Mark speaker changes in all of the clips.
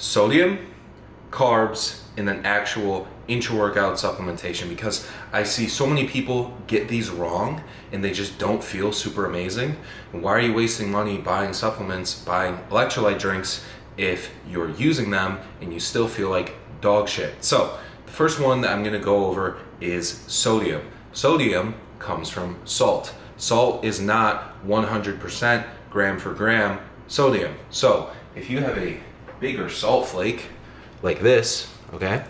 Speaker 1: sodium, carbs, and then actual intra-workout supplementation, because I see so many people get these wrong and they just don't feel super amazing. And why are you wasting money buying supplements, buying electrolyte drinks, if you're using them and you still feel like dog shit? So the first one that I'm going to go over is sodium. Sodium comes from salt. Salt is not 100% gram for gram sodium. So if you have a bigger salt flake like this, okay,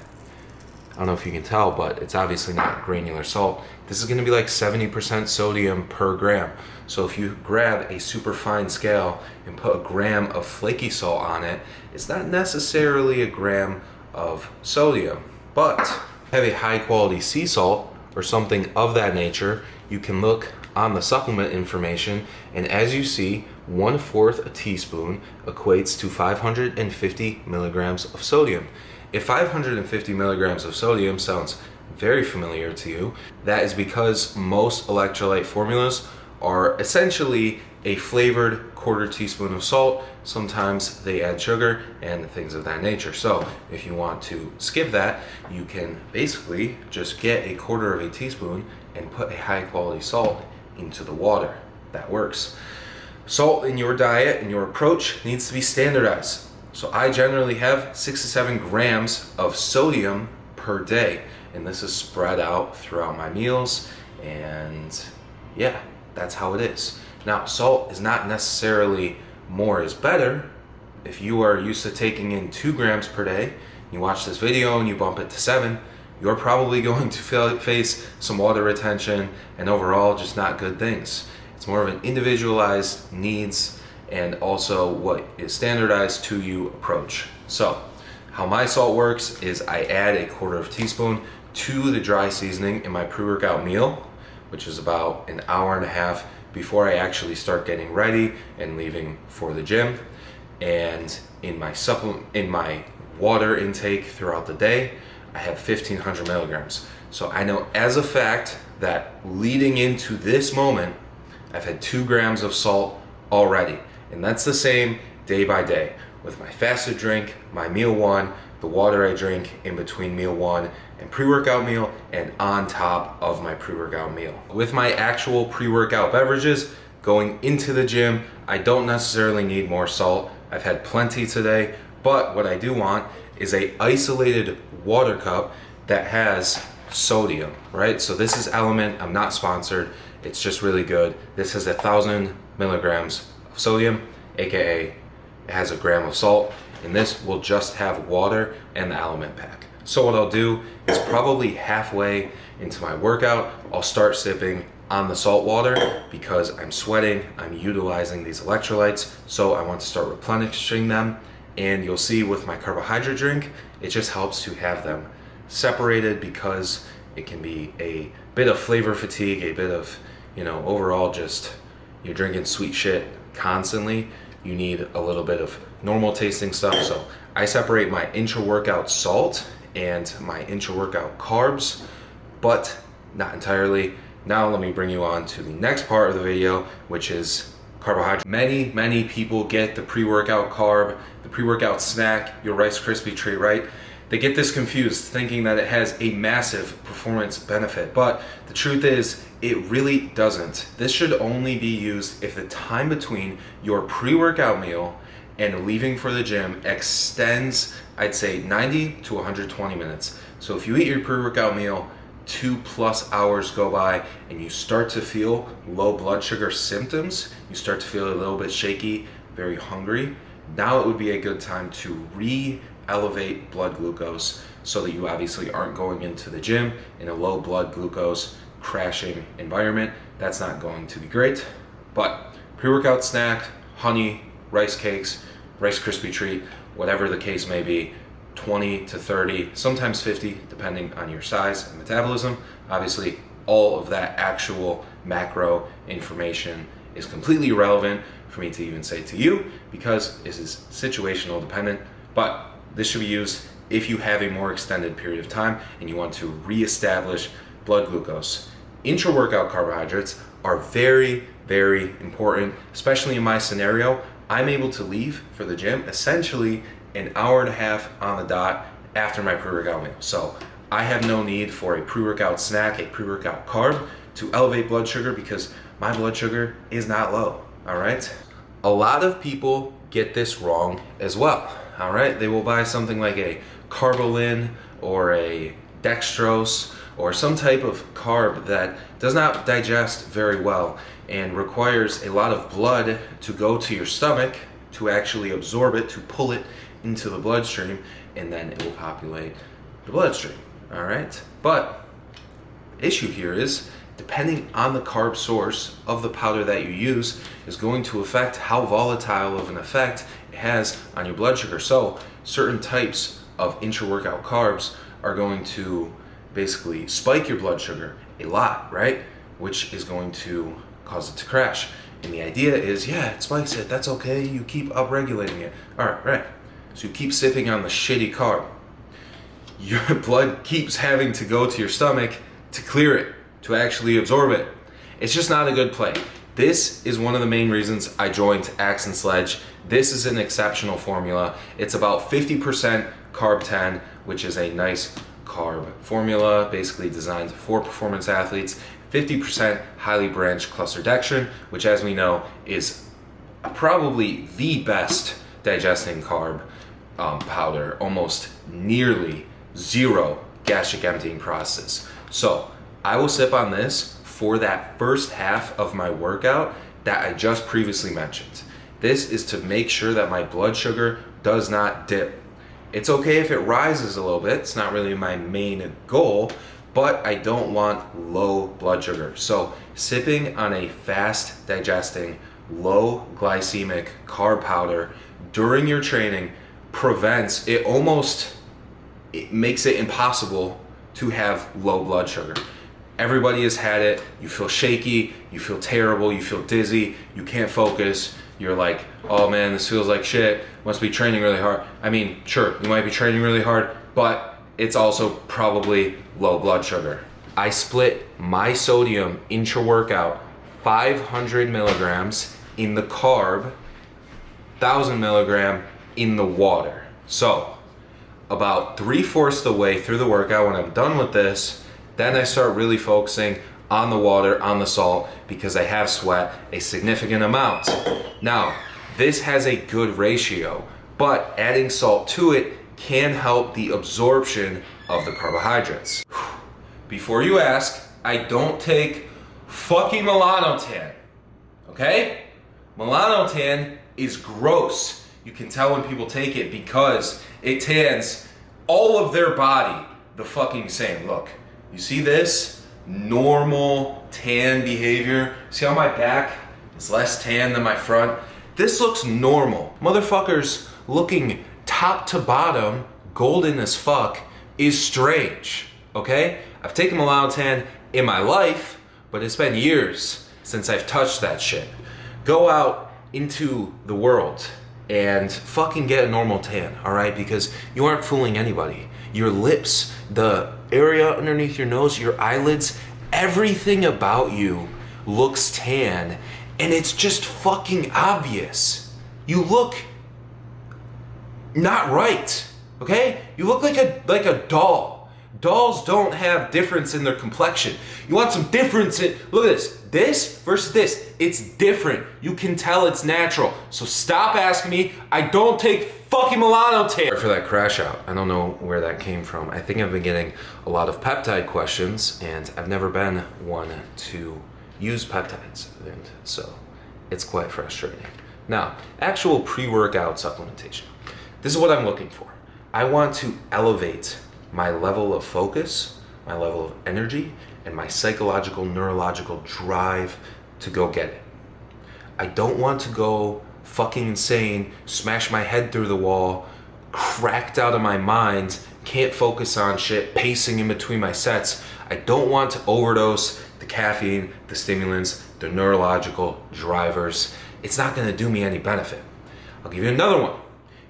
Speaker 1: I don't know if you can tell, but it's obviously not granular salt. This is going to be like 70% sodium per gram. So if you grab a super fine scale and put a gram of flaky salt on it, it's not necessarily a gram of sodium. But if you have a high quality sea salt or something of that nature, you can look on the supplement information, and as you see, 1/4 a teaspoon equates to 550 milligrams of sodium. If 550 milligrams of sodium sounds very familiar to you, that is because most electrolyte formulas are essentially a flavored 1/4 teaspoon of salt. Sometimes they add sugar and things of that nature. So if you want to skip that, you can basically just get a 1/4 of a teaspoon and put a high quality salt into the water. That works. Salt in your diet and your approach needs to be standardized. So I generally have 6 to 7 grams of sodium per day, and this is spread out throughout my meals, and yeah, that's how it is. Now, salt is not necessarily more is better. If you are used to taking in 2 grams per day, you watch this video and you bump it to 7, you're probably going to face some water retention and overall just not good things. It's more of an individualized needs and also what is standardized to you approach. So how my salt works is I add a 1/4 teaspoon to the dry seasoning in my pre-workout meal, which is about an hour and a half before I actually start getting ready and leaving for the gym. And in my water intake throughout the day, I have 1,500 milligrams. So I know as a fact that leading into this moment, I've had 2 grams of salt already. And that's the same day by day with my fasted drink, my meal 1, the water I drink in between meal 1 and pre-workout meal, and on top of my pre-workout meal. With my actual pre-workout beverages going into the gym, I don't necessarily need more salt. I've had plenty today, but what I do want is a isolated water cup that has sodium, right? So this is Element. I'm not sponsored. It's just really good. This has 1,000 milligrams of sodium, aka it has a gram of salt, and this will just have water and the Element pack. So what I'll do is probably halfway into my workout, I'll start sipping on the salt water because I'm sweating, I'm utilizing these electrolytes, so I want to start replenishing them. And you'll see with my carbohydrate drink, it just helps to have them separated because it can be a bit of flavor fatigue, a bit of, overall just you're drinking sweet shit constantly. You need a little bit of normal tasting stuff. So I separate my intra-workout salt and my intra-workout carbs, but not entirely. Now let me bring you on to the next part of the video, which is carbohydrate. Many people get the pre-workout carb, the pre-workout snack, your Rice Krispie treat, right? They get this confused thinking that it has a massive performance benefit, but the truth is it really doesn't. This should only be used if the time between your pre-workout meal and leaving for the gym extends, I'd say 90 to 120 minutes. So if you eat your pre-workout meal, 2+ hours go by and you start to feel low blood sugar symptoms, you start to feel a little bit shaky, very hungry, now it would be a good time to re-elevate blood glucose so that you obviously aren't going into the gym in a low blood glucose crashing environment. That's not going to be great. But pre-workout snack, honey, rice cakes, Rice Krispie treat, whatever the case may be, 20 to 30, sometimes 50, depending on your size and metabolism. Obviously, all of that actual macro information is completely irrelevant for me to even say to you because this is situational dependent, but this should be used if you have a more extended period of time and you want to reestablish blood glucose. Intra-workout carbohydrates are very important, especially in my scenario. I'm able to leave for the gym essentially an hour and a half on the dot after my pre-workout meal. So I have no need for a pre-workout snack, a pre-workout carb to elevate blood sugar because my blood sugar is not low, all right? A lot of people get this wrong as well, all right? They will buy something like a Carbolin or a dextrose or some type of carb that does not digest very well and requires a lot of blood to go to your stomach to actually absorb it, to pull it into the bloodstream, and then it will populate the bloodstream, all right? But the issue here is, depending on the carb source of the powder that you use is going to affect how volatile of an effect it has on your blood sugar. So certain types of intra-workout carbs are going to basically spike your blood sugar a lot, right? Which is going to cause it to crash. And the idea is, yeah, it spikes it, that's okay, you keep upregulating it. All right, right. So you keep sipping on the shitty carb. Your blood keeps having to go to your stomach to clear it, to actually absorb it. It's just not a good play. This is one of the main reasons I joined Axe and Sledge. This is an exceptional formula. It's about 50% carb 10, which is a nice carb formula, basically designed for performance athletes. 50% highly branched cluster dextrin, which as we know is probably the best digesting carb powder, almost nearly zero gastric emptying process. So I will sip on this for that first half of my workout that I just previously mentioned. This is to make sure that my blood sugar does not dip. It's okay if it rises a little bit, it's not really my main goal, but I don't want low blood sugar. So sipping on a fast digesting, low glycemic carb powder during your training prevents, it makes it impossible to have low blood sugar. Everybody has had it. You feel shaky, you feel terrible, you feel dizzy, you can't focus. You're like, oh man, this feels like shit. Must be training really hard. I mean, sure, you might be training really hard, but it's also probably low blood sugar. I split my sodium intra-workout 500 milligrams in the carb, 1,000 milligram in the water. So about 3/4 the way through the workout, when I'm done with this, then I start really focusing on the water, on the salt, because I have sweat a significant amount. Now, this has a good ratio, but adding salt to it can help the absorption of the carbohydrates. Before you ask, I don't take fucking Milanotan, okay? Milanotan is gross. You can tell when people take it because it tans all of their body the fucking same. Look, you see this? Normal tan behavior. See how my back is less tan than my front? This looks normal. Motherfuckers looking top to bottom, golden as fuck, is strange, okay? I've taken Milanotan in my life, but it's been years since I've touched that shit. Go out into the world and fucking get a normal tan, all right? Because you aren't fooling anybody. Your lips, the area underneath your nose, your eyelids, everything about you looks tan, and it's just fucking obvious. You look not right, okay? You look like a doll. Dolls don't have difference in their complexion. You want some difference in, look at this versus this, it's different. You can tell it's natural. So stop asking me, I don't take fucking Milanotan. Sorry for that crash out. I don't know where that came from. I think I've been getting a lot of peptide questions, and I've never been one to use peptides, and so it's quite frustrating. Now, actual pre-workout supplementation. This is what I'm looking for. I want to elevate my level of focus, my level of energy, and my psychological, neurological drive to go get it. I don't want to go fucking insane, smash my head through the wall, cracked out of my mind, can't focus on shit, pacing in between my sets. I don't want to overdose the caffeine, the stimulants, the neurological drivers. It's not gonna do me any benefit. I'll give you another one.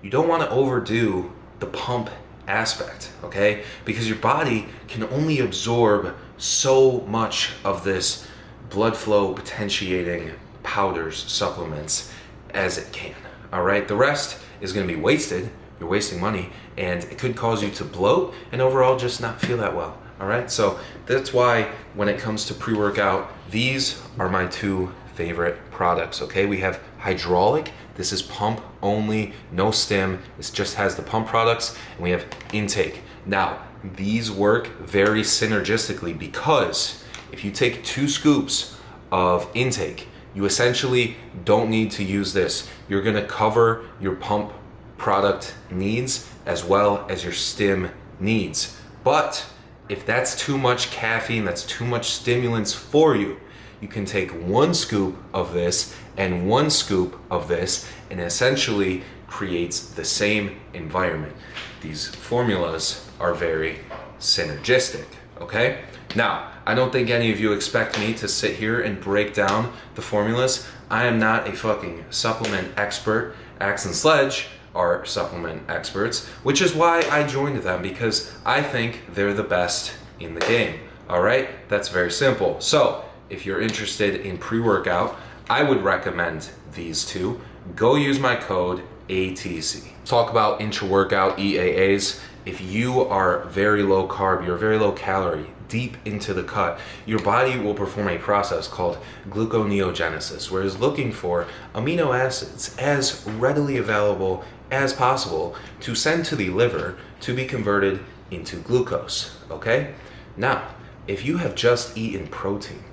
Speaker 1: You don't wanna overdo the pump aspect, okay? Because your body can only absorb so much of this blood flow potentiating powders, supplements, as it can, all right? The rest is gonna be wasted. Your you're wasting money, and it could cause you to bloat and overall just not feel that well. All right, so that's why when it comes to pre-workout, these are my two favorite products. Okay, we have hydraulic. This is pump only, no stim. This just has the pump products, and we have intake. Now, these work very synergistically, because if you take 2 scoops of intake, you essentially don't need to use this. You're gonna cover your pump product needs as well as your stim needs. But if that's too much caffeine, that's too much stimulants for you, you can take 1 scoop of this and 1 scoop of this, and it essentially creates the same environment. These formulas are very synergistic, okay? Now, I don't think any of you expect me to sit here and break down the formulas. I am not a fucking supplement expert. Axe and Sledge are supplement experts, which is why I joined them, because I think they're the best in the game, all right? That's very simple. So, if you're interested in pre-workout, I would recommend these 2. Go use my code ATC. Talk about intra-workout EAAs. If you are very low carb, you're very low calorie, deep into the cut, your body will perform a process called gluconeogenesis, where it's looking for amino acids as readily available as possible to send to the liver to be converted into glucose, okay? Now, if you have just eaten protein,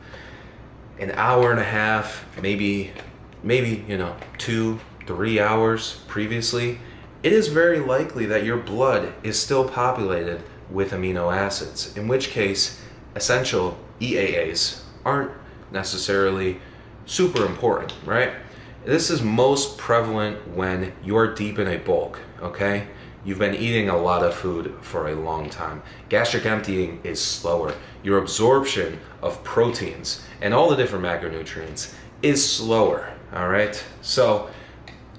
Speaker 1: an hour and a half, maybe 2-3 hours previously, it is very likely that your blood is still populated with amino acids, in which case essential EAAs aren't necessarily super important, right? This is most prevalent when you're deep in a bulk, okay? You've been eating a lot of food for a long time. Gastric emptying is slower. Your absorption of proteins and all the different macronutrients is slower, all right? So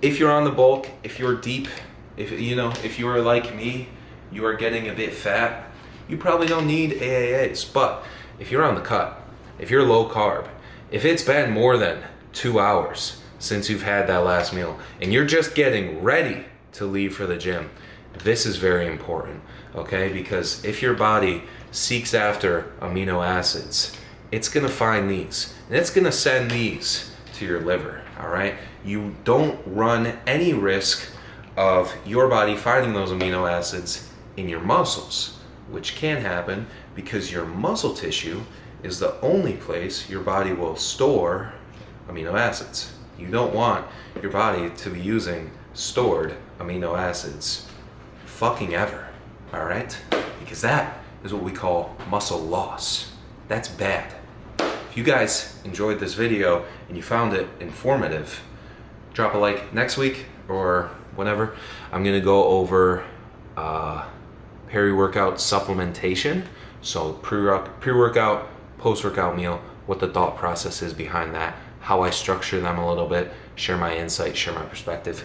Speaker 1: if you're on the bulk, if you're deep, if you are like me, you are getting a bit fat, you probably don't need AAAs. But if you're on the cut, if you're low carb, if it's been more than 2 hours since you've had that last meal and you're just getting ready to leave for the gym, this is very important, okay? Because if your body seeks after amino acids, it's gonna find these, and it's gonna send these to your liver, all right? You don't run any risk of your body finding those amino acids in your muscles, which can happen because your muscle tissue is the only place your body will store amino acids. You don't want your body to be using stored amino acids fucking ever, all right? Because that is what we call muscle loss. That's bad. If you guys enjoyed this video and you found it informative, drop a like. Next week or whenever, I'm gonna go over peri-workout supplementation. So pre-workout, post-workout meal, what the thought process is behind that, how I structure them a little bit, share my insight, share my perspective.